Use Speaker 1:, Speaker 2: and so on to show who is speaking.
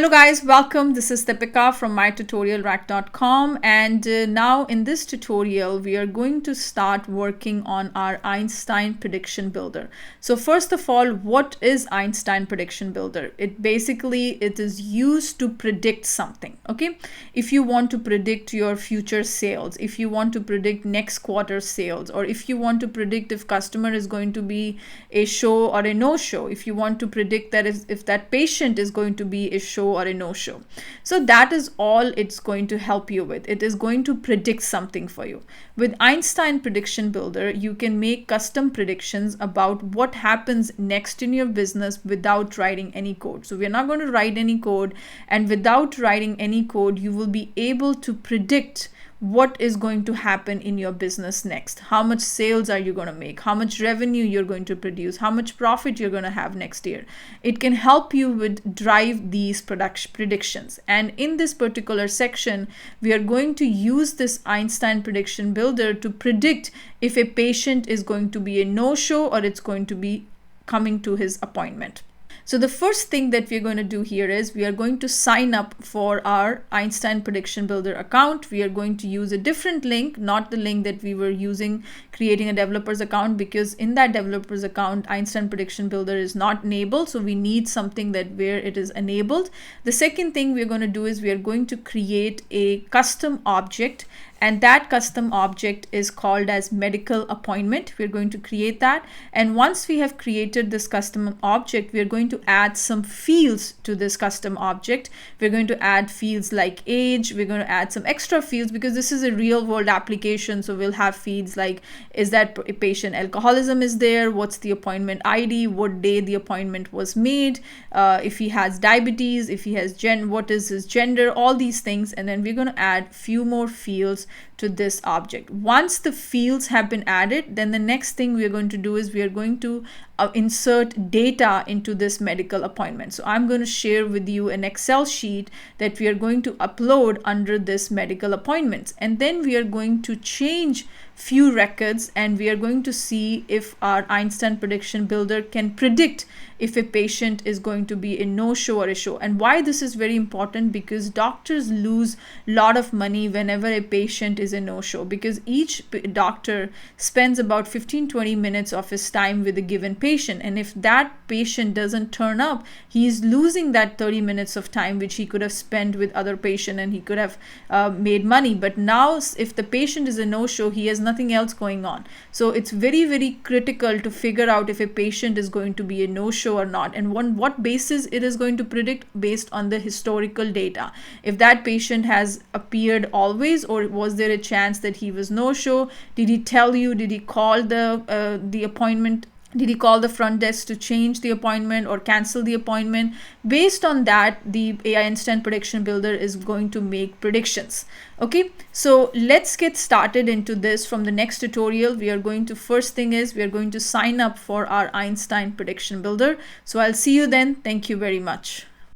Speaker 1: Hello guys, welcome. This is Deepika from MyTutorialRack.com, and now in this tutorial we are going to start working on our Einstein prediction builder. So first of all, what is Einstein prediction builder? It is used to predict something. Okay, if you want to predict your future sales, if you want to predict next quarter sales, or if you want to predict if customer is going to be a show or a no show, if you want to predict that if that patient is going to be a show or a no-show. So that is all it's going to help you with. It is going to predict something for you. With Einstein Prediction Builder, you can make custom predictions about what happens next in your business without writing any code. So we're not going to write any code, and without writing any code, you will be able to predict what is going to happen in your business next. How much sales are you going to make? How much revenue you're going to produce? How much profit you're going to have next year? It can help you with drive these predictions. And in this particular section, we are going to use this Einstein prediction builder to predict if a patient is going to be a no-show or it's going to be coming to his appointment. So the first thing that we're going to do here is we are going to sign up for our Einstein Prediction Builder account. We are going to use a different link, not the link that we were using creating a developer's account, because in that developer's account, Einstein Prediction Builder is not enabled. So we need something that where it is enabled. The second thing we're going to do is we are going to create a custom object, and that custom object is called as medical appointment. We're going to create that. And once we have created this custom object, we're going to add some fields to this custom object. We're going to add fields like age. We're going to add some extra fields because this is a real world application. So we'll have fields like, is that patient alcoholism is there? What's the appointment ID? What day the appointment was made? If he has diabetes, if he has what is his gender, all these things. And then we're going to add few more fields to this object. Once the fields have been added, then the next thing we are going to do is we are going to insert data into this medical appointment. So I'm going to share with you an Excel sheet that we are going to upload under this medical appointments, and then we are going to change few records, and we are going to see if our Einstein prediction builder can predict if a patient is going to be a no-show or a show. And why this is very important, because doctors lose a lot of money whenever a patient is a no-show, because each doctor spends about 15-20 minutes of his time with a given patient, and if that patient doesn't turn up, he is losing that 30 minutes of time which he could have spent with other patient, and he could have made money. But now if the patient is a no-show, he has nothing else going on. So it's very, very critical to figure out if a patient is going to be a no-show or not, and on what basis it is going to predict, based on the historical data. If that patient has appeared always, or was there a chance that he was no-show? Did he tell you? Did he call the appointment? Did he call the front desk to change the appointment or cancel the appointment? Based on that, the AI Einstein Prediction Builder is going to make predictions. Okay, so let's get started into this from the next tutorial. First thing is we are going to sign up for our Einstein Prediction Builder. So I'll see you then. Thank you very much.